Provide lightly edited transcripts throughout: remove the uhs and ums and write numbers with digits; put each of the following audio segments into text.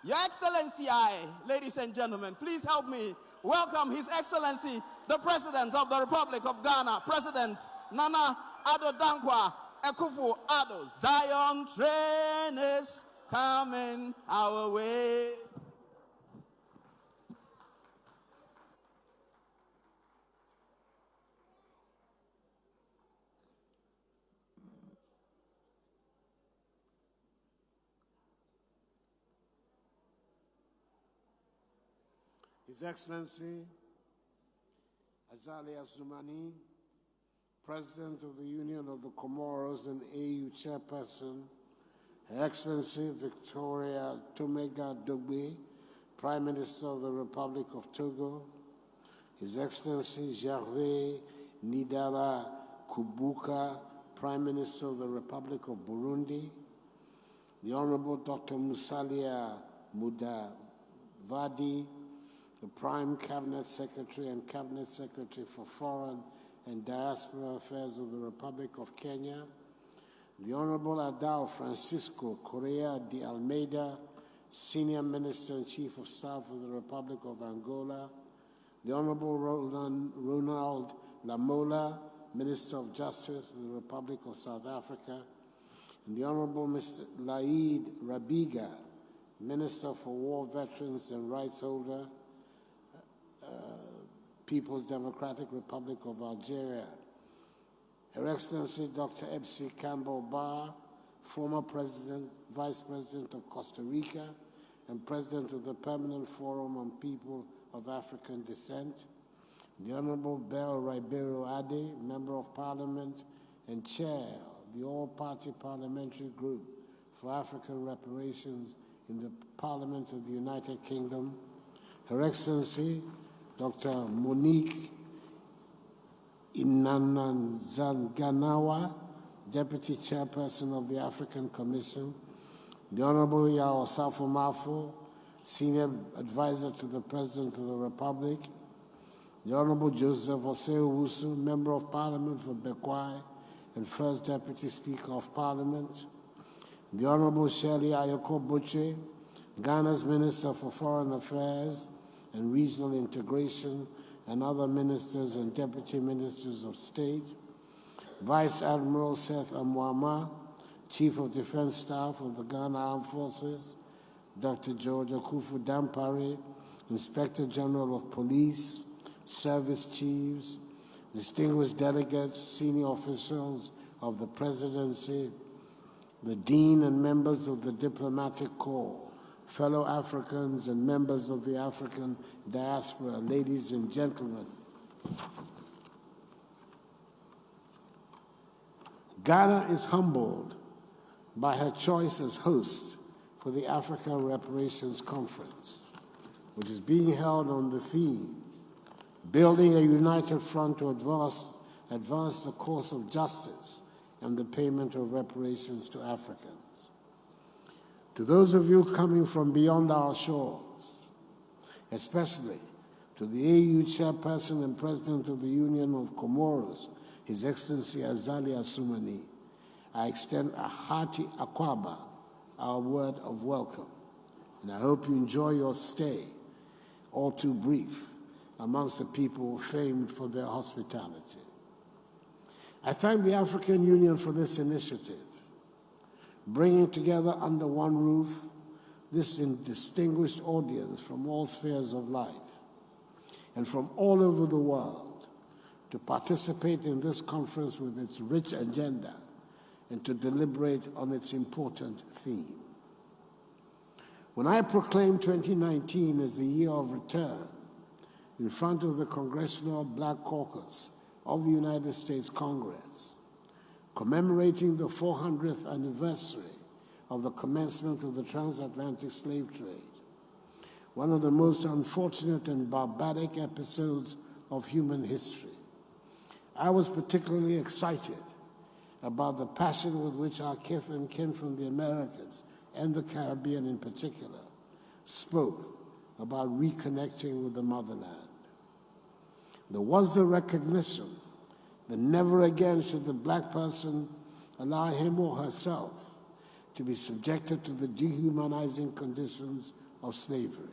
Your Excellency, ladies and gentlemen, please help me welcome His Excellency, the President of the Republic of Ghana, President Nana Addo Dankwa Akufo Addo. Zion train is coming our way. His Excellency Azali Assoumani, President of the Union of the Comoros and AU Chairperson, Her Excellency Victoria Tomega Dogbe, Prime Minister of the Republic of Togo, His Excellency Gervais Nidara Kubuka, Prime Minister of the Republic of Burundi, the Honorable Dr. Musalia Mudavadi, the Prime Cabinet Secretary and Cabinet Secretary for Foreign and Diaspora Affairs of the Republic of Kenya, the Honorable Addo Francisco Correa de Almeida, Senior Minister and Chief of Staff of the Republic of Angola, the Honorable Ronald Lamola, Minister of Justice of the Republic of South Africa, and the Honorable Mr. Laid Rabiga, Minister for War Veterans and Rights Holder, People's Democratic Republic of Algeria, Her Excellency Dr. Epsi Campbell-Barr, former President, Vice President of Costa Rica, and President of the Permanent Forum on People of African Descent, the Honorable Bell Ribeiro Adde, Member of Parliament and Chair of the All-Party Parliamentary Group for African Reparations in the Parliament of the United Kingdom, Her Excellency Dr. Monique Inananzanganawa, Deputy Chairperson of the African Commission, the Honorable Yao Safo Mafo, Senior Advisor to the President of the Republic, the Honorable Joseph Oseo Wusu, Member of Parliament for Bekwai and First Deputy Speaker of Parliament, the Honorable Shirley Ayoko Buche, Ghana's Minister for Foreign Affairs and Regional Integration, and other ministers and deputy ministers of state, Vice Admiral Seth Amwama, Chief of Defense Staff of the Ghana Armed Forces, Dr. George Akufo Dampare, Inspector General of Police, service chiefs, distinguished delegates, senior officials of the Presidency, the Dean and members of the Diplomatic Corps, fellow Africans and members of the African diaspora, ladies and gentlemen. Ghana is humbled by her choice as host for the Accra Reparations Conference, which is being held on the theme, Building a United Front to advance the course of justice and the payment of reparations to Africans. To those of you coming from beyond our shores, especially to the AU Chairperson and President of the Union of Comoros, His Excellency Azali Assoumani, I extend a hearty akwaba, our word of welcome, and I hope you enjoy your stay, all too brief, amongst the people famed for their hospitality. I thank the African Union for this initiative, bringing together under one roof this distinguished audience from all spheres of life and from all over the world to participate in this conference with its rich agenda and to deliberate on its important theme. When I proclaimed 2019 as the year of return in front of the Congressional Black Caucus of the United States Congress, commemorating the 400th anniversary of the commencement of the transatlantic slave trade, one of the most unfortunate and barbaric episodes of human history. I was particularly excited about the passion with which our kith and kin from the Americas and the Caribbean in particular spoke about reconnecting with the motherland. There was the recognition that never again should the black person allow him or herself to be subjected to the dehumanizing conditions of slavery.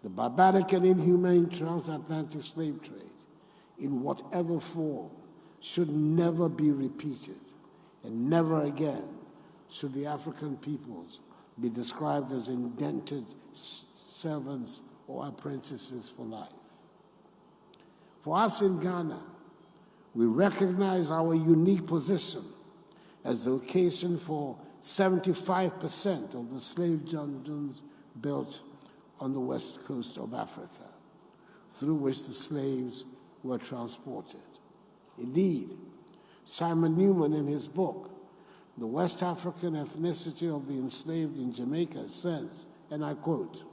The barbaric and inhumane transatlantic slave trade, in whatever form, should never be repeated, and never again should the African peoples be described as indentured servants or apprentices for life. For us in Ghana, we recognize our unique position as the location for 75% of the slave dungeons built on the west coast of Africa, through which the slaves were transported. Indeed, Simon Newman, in his book, The West African Ethnicity of the Enslaved in Jamaica, says, and I quote,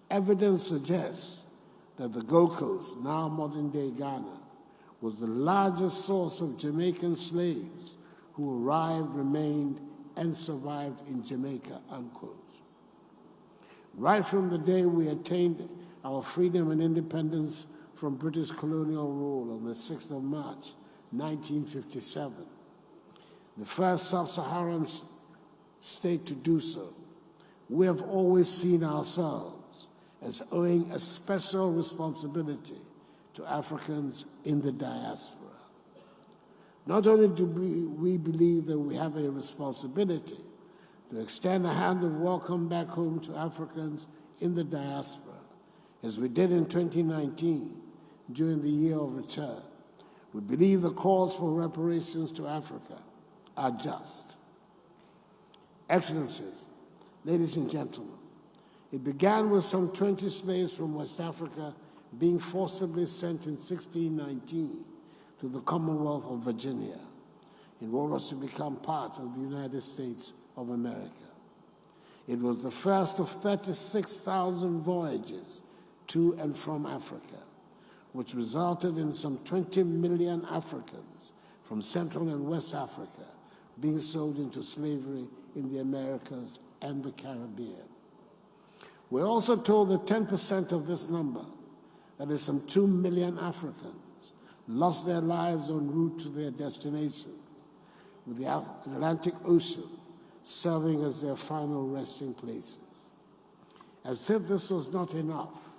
"Evidence suggests that the Gold Coast, now modern-day Ghana, was the largest source of Jamaican slaves who arrived, remained, and survived in Jamaica," unquote. Right from the day we attained our freedom and independence from British colonial rule on the 6th of March, 1957, the first sub-Saharan state to do so, we have always seen ourselves as owing a special responsibility to Africans in the diaspora. Not only do we believe that we have a responsibility to extend a hand of welcome back home to Africans in the diaspora, as we did in 2019 during the year of return, we believe the calls for reparations to Africa are just. Excellencies, ladies and gentlemen, it began with some 20 slaves from West Africa being forcibly sent in 1619 to the Commonwealth of Virginia in order to become part of the United States of America. It was the first of 36,000 voyages to and from Africa, which resulted in some 20 million Africans from Central and West Africa being sold into slavery in the Americas and the Caribbean. We're also told that 10% of this number, that is some 2 million Africans, lost their lives en route to their destinations, with the Atlantic Ocean serving as their final resting places. As if this was not enough,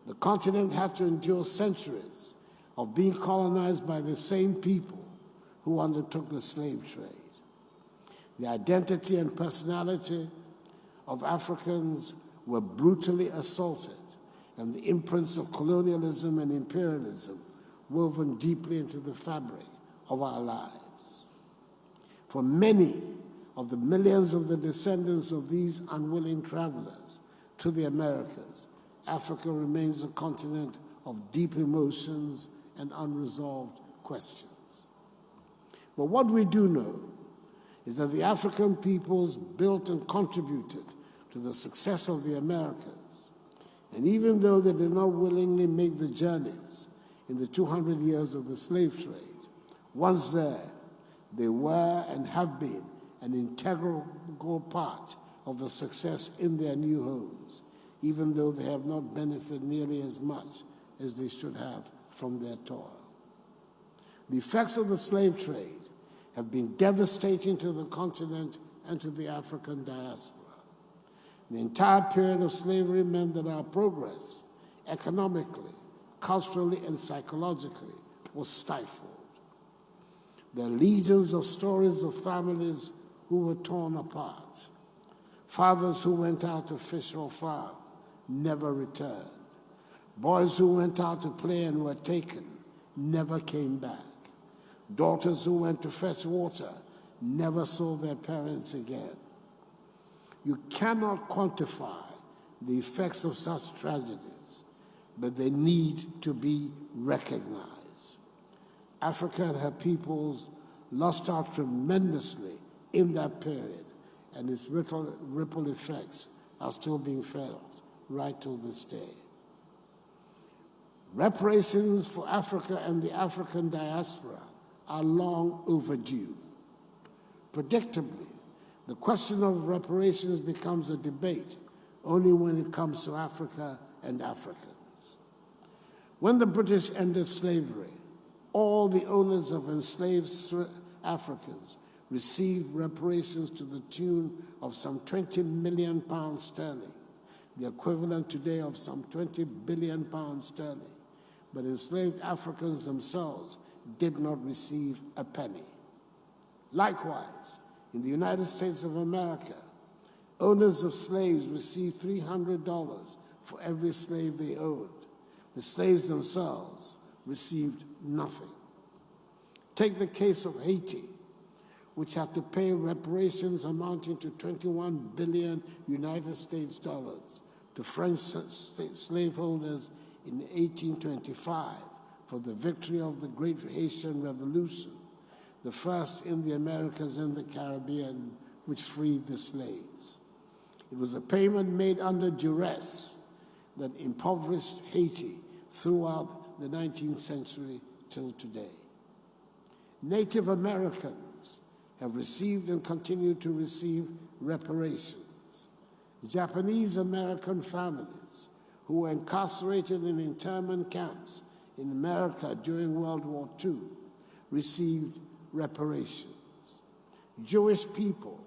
the continent had to endure centuries of being colonized by the same people who undertook the slave trade. The identity and personality of Africans were brutally assaulted, and the imprints of colonialism and imperialism woven deeply into the fabric of our lives. For many of the millions of the descendants of these unwilling travelers to the Americas, Africa remains a continent of deep emotions and unresolved questions. But what we do know is that the African peoples built and contributed to the success of the Americas. And even though they did not willingly make the journeys in the 200 years of the slave trade, once there, they were and have been an integral part of the success in their new homes, even though they have not benefited nearly as much as they should have from their toil. The effects of the slave trade have been devastating to the continent and to the African diaspora. The entire period of slavery meant that our progress, economically, culturally, and psychologically, was stifled. There are legions of stories of families who were torn apart, fathers who went out to fish or farm, never returned, boys who went out to play and were taken, never came back, daughters who went to fetch water, never saw their parents again. You cannot quantify the effects of such tragedies, but they need to be recognized. Africa and her peoples lost out tremendously in that period, and its ripple effects are still being felt right to this day. Reparations for Africa and the African diaspora are long overdue. Predictably, the question of reparations becomes a debate only when it comes to Africa and Africans. When the British ended slavery, all the owners of enslaved Africans received reparations to the tune of some 20 million pounds sterling, the equivalent today of some 20 billion pounds sterling. But enslaved Africans themselves did not receive a penny. Likewise, in the United States of America, owners of slaves received $300 for every slave they owned. The slaves themselves received nothing. Take the case of Haiti, which had to pay reparations amounting to 21 billion United States dollars to French slaveholders in 1825 for the victory of the great Haitian Revolution, the first in the Americas and the Caribbean, which freed the slaves. It was a payment made under duress that impoverished Haiti throughout the 19th century till today. Native Americans have received and continue to receive reparations. Japanese American families who were incarcerated in internment camps in America during World War II received reparations. Jewish people,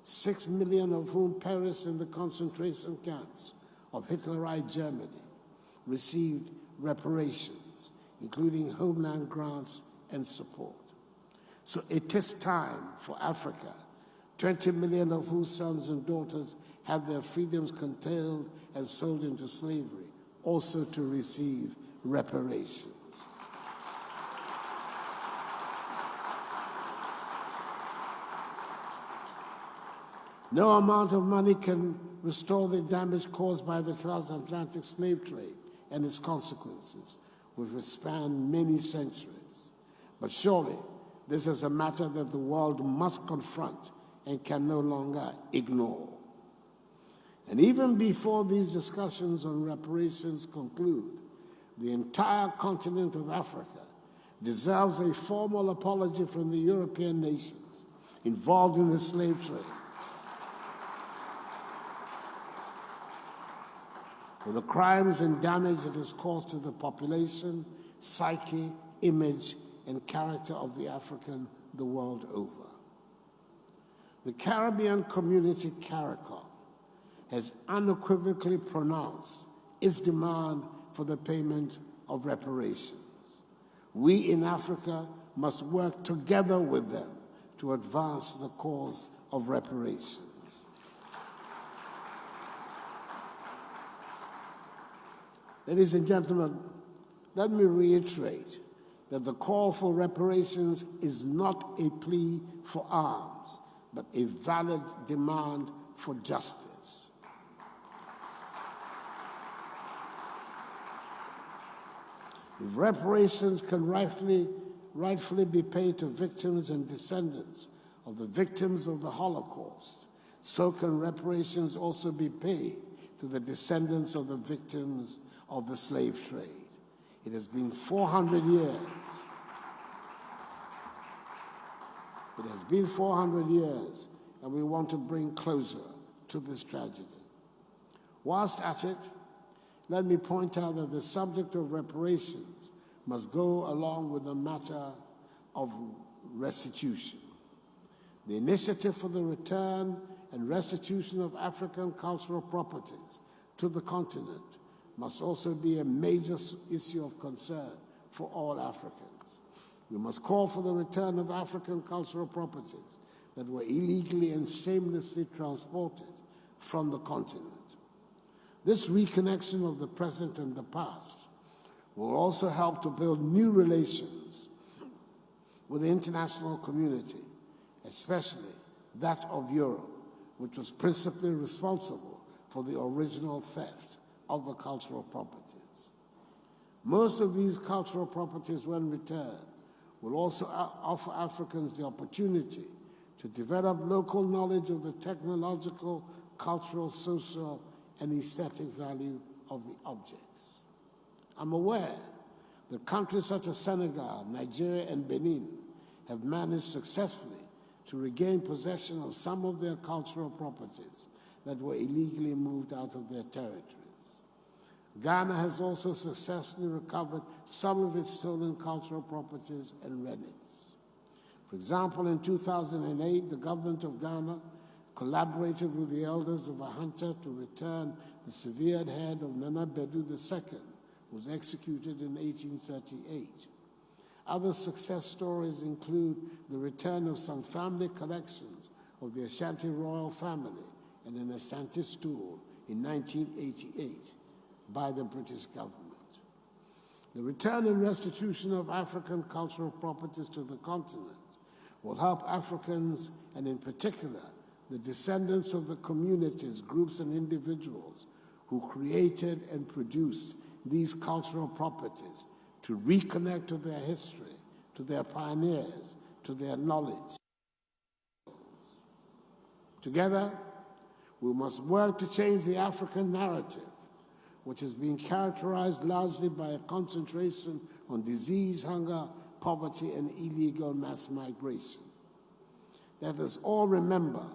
6 million of whom perished in the concentration camps of Hitlerite Germany, received reparations, including homeland grants and support. So it is time for Africa, 20 million of whose sons and daughters had their freedoms curtailed and sold into slavery, also to receive reparations. No amount of money can restore the damage caused by the transatlantic slave trade and its consequences, which have spanned many centuries. But surely, this is a matter that the world must confront and can no longer ignore. And even before these discussions on reparations conclude, the entire continent of Africa deserves a formal apology from the European nations involved in the slave trade for the crimes and damage it has caused to the population, psyche, image, and character of the African the world over. The Caribbean community, CARICOM, has unequivocally pronounced its demand for the payment of reparations. We in Africa must work together with them to advance the cause of reparations. Ladies and gentlemen, let me reiterate that the call for reparations is not a plea for arms, but a valid demand for justice. If reparations can rightfully be paid to victims and descendants of the victims of the Holocaust, so can reparations also be paid to the descendants of the victims of the slave trade. It has been 400 years. It has been 400 years, and we want to bring closure to this tragedy. Whilst at it, let me point out that the subject of reparations must go along with the matter of restitution. The initiative for the return and restitution of African cultural properties to the continent must also be a major issue of concern for all Africans. We must call for the return of African cultural properties that were illegally and shamelessly transported from the continent. This reconnection of the present and the past will also help to build new relations with the international community, especially that of Europe, which was principally responsible for the original theft of the cultural properties. Most of these cultural properties, when returned, will also offer Africans the opportunity to develop local knowledge of the technological, cultural, social, and aesthetic value of the objects. I'm aware that countries such as Senegal, Nigeria, and Benin have managed successfully to regain possession of some of their cultural properties that were illegally moved out of their territories. Ghana has also successfully recovered some of its stolen cultural properties and relics. For example, in 2008, the government of Ghana collaborated with the elders of Ahanta to return the severed head of Nana Bedu II, who was executed in 1838. Other success stories include the return of some family collections of the Ashanti royal family and an Ashanti stool in 1988 by the British government. The return and restitution of African cultural properties to the continent will help Africans, and in particular, the descendants of the communities, groups, and individuals who created and produced these cultural properties to reconnect to their history, to their pioneers, to their knowledge. Together, we must work to change the African narrative, which has been characterized largely by a concentration on disease, hunger, poverty, and illegal mass migration. Let us all remember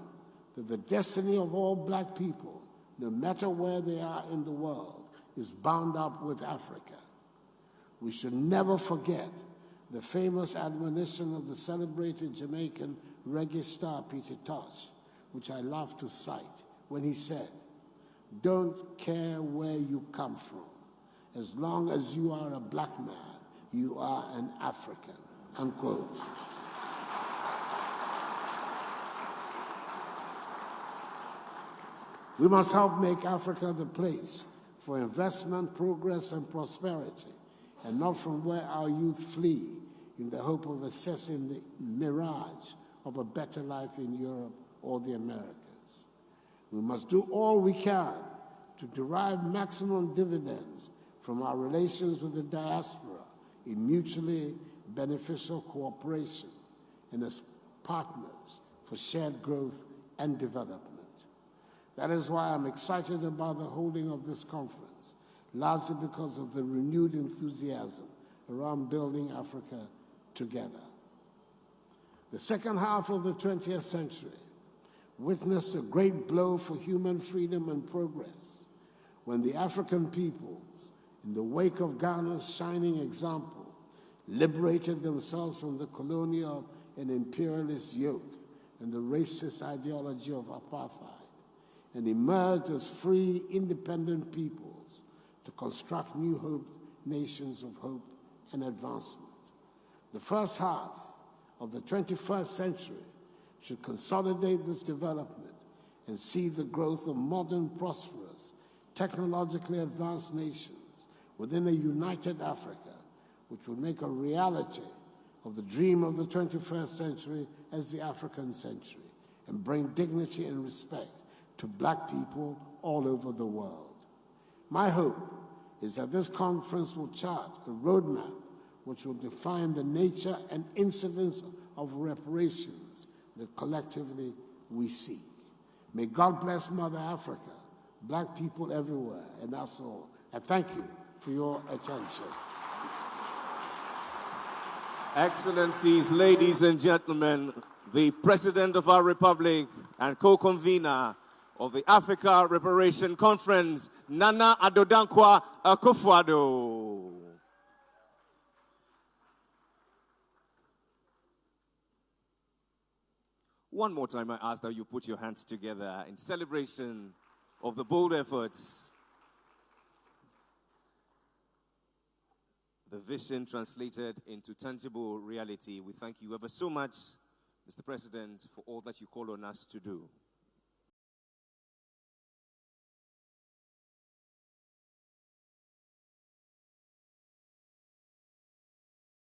that the destiny of all black people, no matter where they are in the world, is bound up with Africa. We should never forget the famous admonition of the celebrated Jamaican reggae star Peter Tosh, which I love to cite, when he said, "Don't care where you come from. As long as you are a black man, you are an African," unquote. We must help make Africa the place for investment, progress, and prosperity, and not from where our youth flee in the hope of accessing the mirage of a better life in Europe or the Americas. We must do all we can to derive maximum dividends from our relations with the diaspora in mutually beneficial cooperation and as partners for shared growth and development. That is why I'm excited about the holding of this conference, largely because of the renewed enthusiasm around building Africa together. The second half of the 20th century witnessed a great blow for human freedom and progress when the African peoples, in the wake of Ghana's shining example, liberated themselves from the colonial and imperialist yoke and the racist ideology of apartheid, and emerged as free, independent peoples to construct new nations of hope and advancement. The first half of the 21st century should consolidate this development and see the growth of modern, prosperous, technologically advanced nations within a united Africa, which will make a reality of the dream of the 21st century as the African century and bring dignity and respect to black people all over the world. My hope is that this conference will chart a roadmap which will define the nature and incidence of reparations that collectively we seek. May God bless Mother Africa, black people everywhere, and us all. And thank you for your attention. Excellencies, ladies and gentlemen, the President of our Republic and co-convener of the Africa Reparations Conference, Nana Addo Akufo. One more time, I ask that you put your hands together in celebration of the bold efforts, the vision translated into tangible reality. We thank you ever so much, Mr. President, for all that you call on us to do.